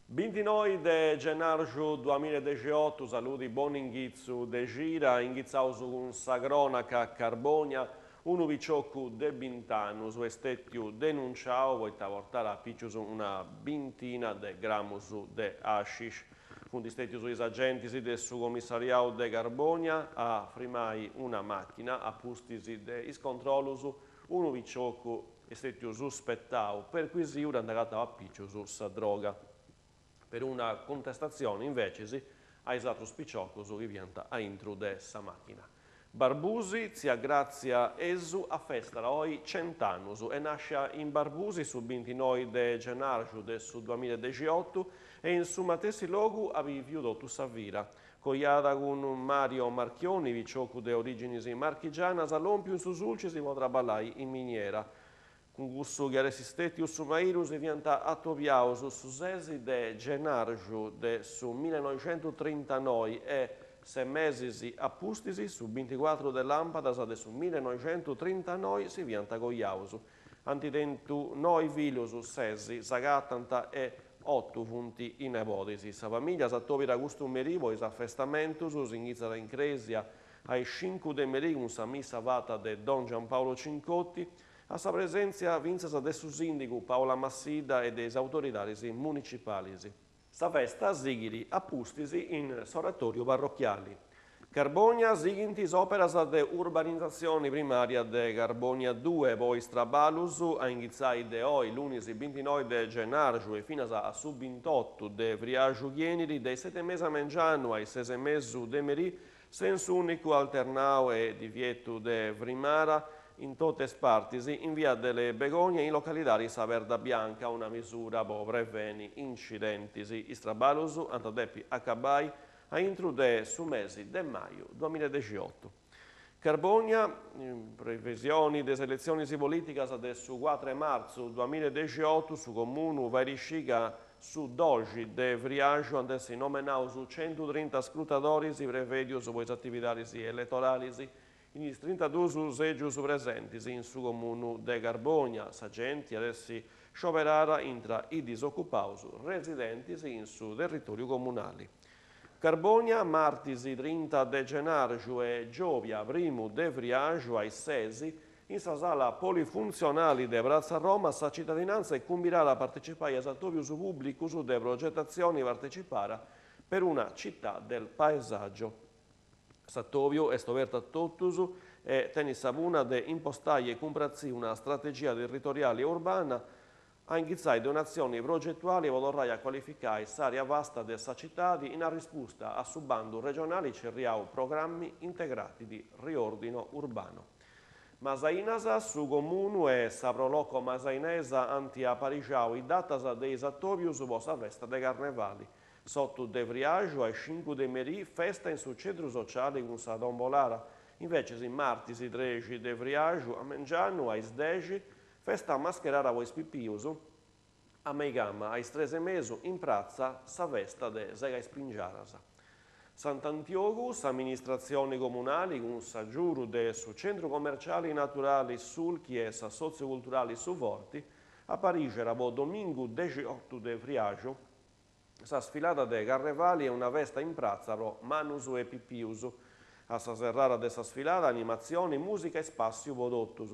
29 de gennaio 2018, saluti buon inghizzo de gira, inghizzaus con sa cronaca a Carbonia, unu piccioccu de 20 anni, su estettiu denunciau, poitta portare a piccius una vintina de grammus de hashish. Fundi stettius is agenti del su commissariato de Carbonia a frimai una macchina, a pustisi de is controllus, unu piccioccu estettiu suspettau, perquisiu andagato a piccius sa droga. Per una contestazione, invece, ai altri picciocos che vienta a intru de sa macchina. Barbusi si aggrazia esu a festa oi 100 anni e nasce in Barbusi su 29 de gennaio del 2018 e in su matessi logu ha viviuto sa vira. Coiada con Mario Marchioni, picciocco de origini marchigiana, salompiu in su sulci si potrà ballare in miniera. Con questo che resistette su Mairu si vienta attoviaus su 6 de gennaio del 1939 e 6 mesi appustisi su 24 de lampadas del 1939 si vienta coiaus. Antidentu noi filius 6, sagattanta e 8 punti in ipotesi. Sa famiglia s'attovira questo merivo is affestamentus, si inizia in Cresia ai 5 de meri con sa missa vata de Don Giampaolo Cincotti. A sa presenza vinzasa de su sindico Paola Massida e des autoridades municipali. Sa festa sighiri appustisi in soratorio parrocchiali. Carbonia sighintis operas de urbanizzazione primaria de Carbonia 2, poi strabalus a inghizzai de oi lunis 29 de gennaio e fino a su 28 de friagiu chieniri dei 7 mesi a mengiano ai 6 mesi de meri senso unico alternao e divieto de vrimara in tutte parti, in via delle Begonie, in località di Saverda Bianca, una misura per prevenire incidenti. Istrabalus, antadeppi accabai, a intrude su mesi del maio 2018. Carbonia, previsioni delle elezioni politiche adesso 4 marzo 2018, su comune Varisciga, su dogi de Vriaggio, adesso nominau su 130 scrutatori, si prevede su queste attività elettorali, in 32 seggi presenti in su comune de Carbonia, sagenti adesso scioperara intra i disoccupati residenti in su territorio comunale. Carbonia, martisi 30 de gennaio e Giovia, primo de Vriaggio ai 6, in sa sala polifunzionale de Piazza Roma, sa cittadinanza e cumbirà a partecipare a saltovius pubblicus de progettazioni partecipare per una città del paesaggio. Sattovio è stoverto a totus e tenis sabuna de impostare e comprarsi una strategia territoriale e urbana a inghizzare donazioni progettuali e vorrà qualificare l'area vasta della città in risposta a su bando regionale cerriau programmi integrati di riordino urbano. Masainasa su comune e sa proloco masainesa anti-aparigiau i datas dei sattovius posa festa de carnevali. Sotto de Vriaggio ai 5 de meri festa in su centro sociale con sa tombolara. Invece in martisi 13 de Vriaggio a Mengiano ai 10 festa mascherata voi spippius a Meigama ai 13 mesi in prazza sa festa de Sega Spingiarasa. Sant'Antioco, amministrazioni comunali con sa giuro de su centro commerciali naturali sulchi e sa socioculturali su Forti a Parigi era domingo 18 de Vriaggio. Sa sfilata de carnevali è una festa in prazza pro Manus e Pippius. A sa serrata de sa sfilata animazioni, musica e spazio prodottus.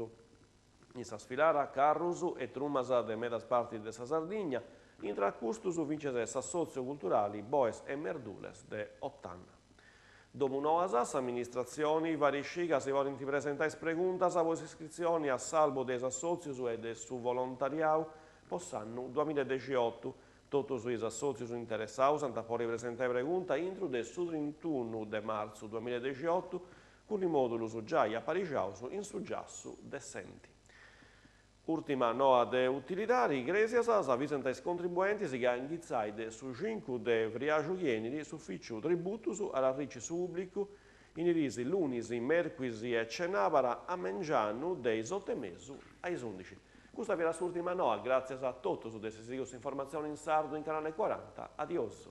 In sa sfilata carrus e trumas de medas parti de sa Sardegna, intra custus vince sa socioculturali Boes e Merdules de 80. Dopo noasas amministrazioni Varisciga si vogliono presentare preguntas a voi iscrizioni a salvo dei assozius e del su volontariato poss'anno 2018. Tutti i associ interessati hanno poi presentare pregunta intro del 31 de marzo 2018 con i moduli già apparigiaus in su giassu decenti. Ultima nota de utilitari, Gresias avvisa ai contribuenti che hanno ingizzato su 5 de Vriaggio Chieniri sufficio tributus alla ricci pubblico in irisi lunisi, merquisi e cenavara a Mengiano dei 8 mesi ai 11. Questa è la ultima nota, grazie a tutti su queste informazioni in sardo in canale 40. Adios.